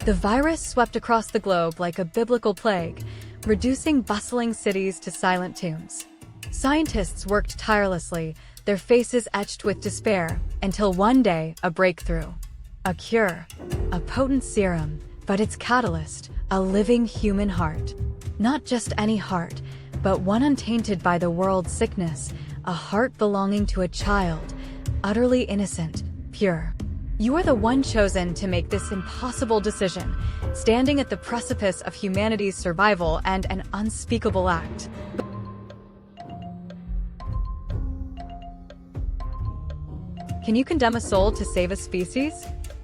The virus swept across the globe like a biblical plague, reducing bustling cities to silent tombs. Scientists worked tirelessly, their faces etched with despair, until one day, a breakthrough. A cure, a potent serum, but its catalyst, a living human heart. Not just any heart, but one untainted by the world's sickness, a heart belonging to a child, utterly innocent, pure. You are the one chosen to make this impossible decision, standing at the precipice of humanity's survival and an unspeakable act. Can you condemn a soul to save a species?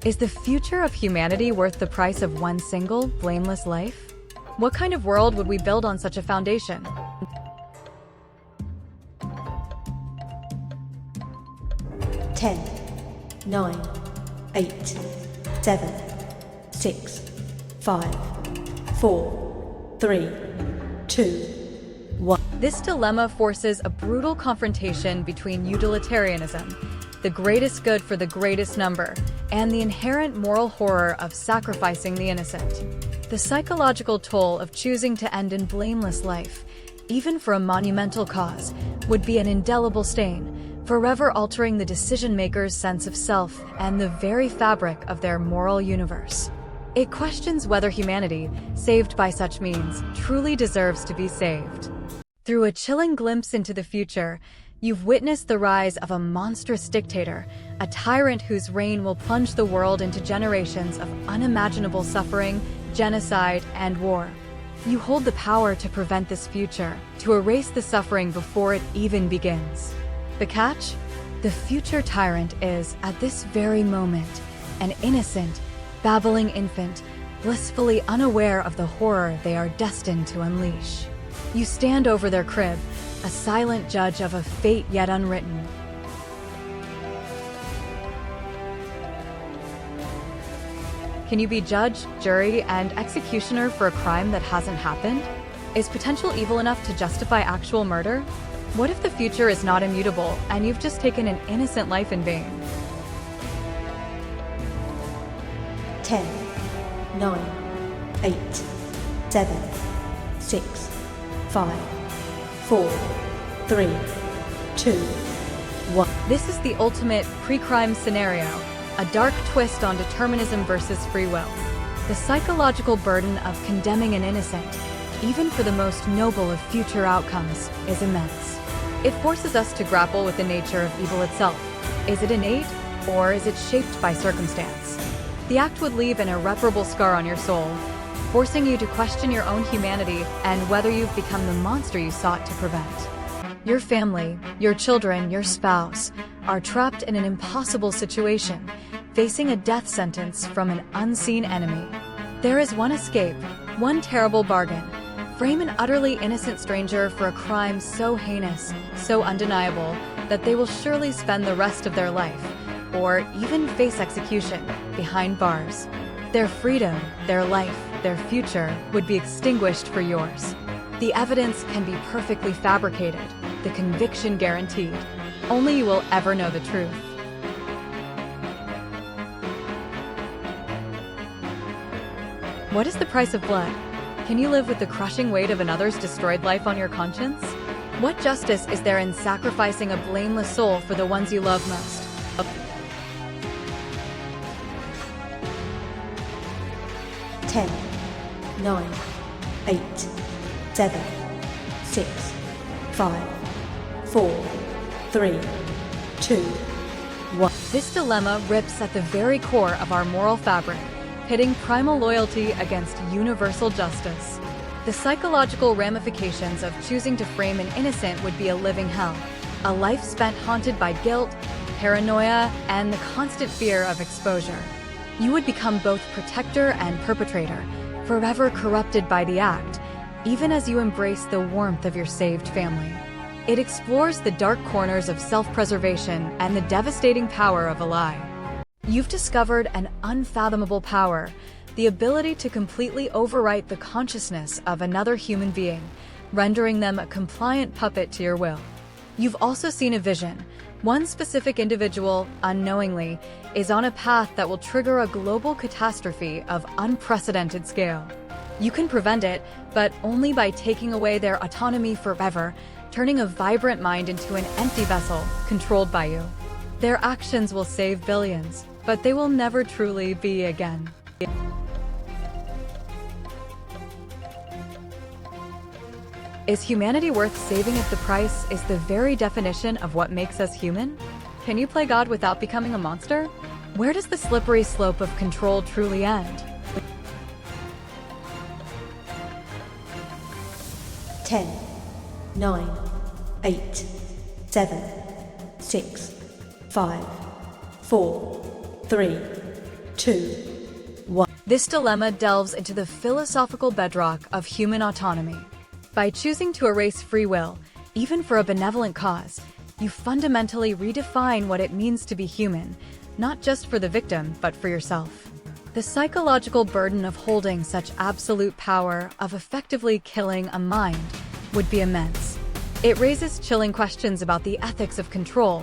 Is the future of humanity worth the price of one single, blameless life? What kind of world would we build on such a foundation? 10, 9, 8, 7, 6, 5, 4, 3, 2, 1. This dilemma forces a brutal confrontation between utilitarianism, the greatest good for the greatest number, and the inherent moral horror of sacrificing the innocent. The psychological toll of choosing to end in blameless life, even for a monumental cause, would be an indelible stain, forever altering the decision-maker's sense of self and the very fabric of their moral universe. It questions whether humanity, saved by such means, truly deserves to be saved. Through a chilling glimpse into the future, you've witnessed the rise of a monstrous dictator, a tyrant whose reign will plunge the world into generations of unimaginable suffering, genocide, and war. You hold the power to prevent this future, to erase the suffering before it even begins. The catch? The future tyrant is, at this very moment, an innocent, babbling infant, blissfully unaware of the horror they are destined to unleash. You stand over their crib, a silent judge of a fate yet unwritten. Can you be judge, jury, and executioner for a crime that hasn't happened? Is potential evil enough to justify actual murder? What if the future is not immutable and you've just taken an innocent life in vain? 10, 9, 8, 7, 6, 5, 4, 3, 2, 1. This is the ultimate pre-crime scenario, a dark twist on determinism versus free will. The psychological burden of condemning an innocent, even for the most noble of future outcomes, is immense. It forces us to grapple with the nature of evil itself. Is it innate, or is it shaped by circumstance? The act would leave an irreparable scar on your soul, forcing you to question your own humanity and whether you've become the monster you sought to prevent. Your family, your children, your spouse, are trapped in an impossible situation, facing a death sentence from an unseen enemy. There is one escape, one terrible bargain. Frame an utterly innocent stranger for a crime so heinous, so undeniable, that they will surely spend the rest of their life, or even face execution, behind bars. Their freedom, their life, their future would be extinguished for yours. The evidence can be perfectly fabricated, the conviction guaranteed. Only you will ever know the truth. What is the price of blood? Can you live with the crushing weight of another's destroyed life on your conscience? What justice is there in sacrificing a blameless soul for the ones you love most? 10, 9, 8, 7, 6, 5, 4, 3, 2, 1. This dilemma rips at the very core of our moral fabric, pitting primal loyalty against universal justice. The psychological ramifications of choosing to frame an innocent would be a living hell, a life spent haunted by guilt, paranoia, and the constant fear of exposure. You would become both protector and perpetrator, forever corrupted by the act, even as you embrace the warmth of your saved family. It explores the dark corners of self-preservation and the devastating power of a lie. You've discovered an unfathomable power, the ability to completely overwrite the consciousness of another human being, rendering them a compliant puppet to your will. You've also seen a vision, One specific individual, unknowingly, is on a path that will trigger a global catastrophe of unprecedented scale. You can prevent it, but only by taking away their autonomy forever, turning a vibrant mind into an empty vessel controlled by you. Their actions will save billions, but they will never truly be again. Is humanity worth saving if the price is the very definition of what makes us human? Can you play God without becoming a monster? Where does the slippery slope of control truly end? 10, 9, 8, 7, 6, 5, 4, 3, 2, 1. This dilemma delves into the philosophical bedrock of human autonomy. By choosing to erase free will, even for a benevolent cause, you fundamentally redefine what it means to be human, not just for the victim, but for yourself. The psychological burden of holding such absolute power, of effectively killing a mind, would be immense. It raises chilling questions about the ethics of control,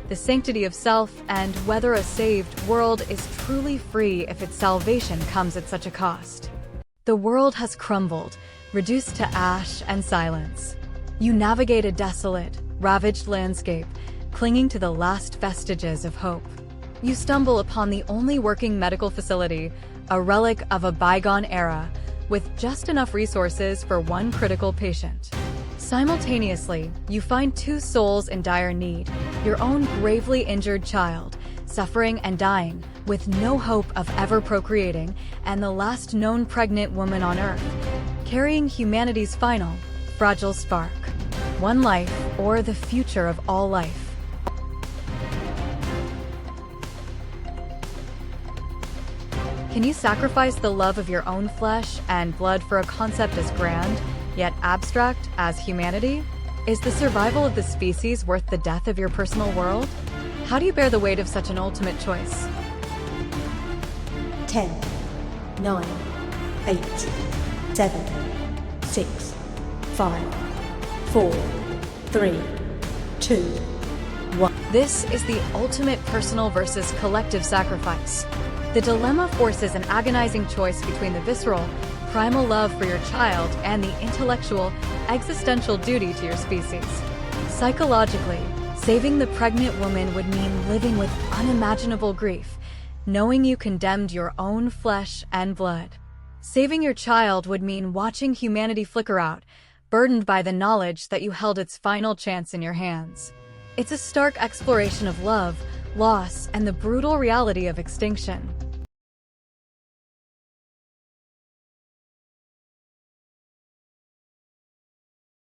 the sanctity of self, and whether a saved world is truly free if its salvation comes at such a cost. The world has crumbled, reduced to ash and silence. You navigate a desolate, ravaged landscape, clinging to the last vestiges of hope. You stumble upon the only working medical facility, a relic of a bygone era, with just enough resources for one critical patient. Simultaneously, you find two souls in dire need, your own gravely injured child, suffering and dying, with no hope of ever procreating, and the last known pregnant woman on Earth, carrying humanity's final, fragile spark. One life, or the future of all life. Can you sacrifice the love of your own flesh and blood for a concept as grand, yet abstract, as humanity? Is the survival of the species worth the death of your personal world? How do you bear the weight of such an ultimate choice? 10, 9, 8, 7, 6, 5, 4, 3, 2, 1. This is the ultimate personal versus collective sacrifice. The dilemma forces an agonizing choice between the visceral, primal love for your child and the intellectual, existential duty to your species. Psychologically, saving the pregnant woman would mean living with unimaginable grief, knowing you condemned your own flesh and blood. Saving your child would mean watching humanity flicker out, burdened by the knowledge that you held its final chance in your hands. It's a stark exploration of love, loss, and the brutal reality of extinction.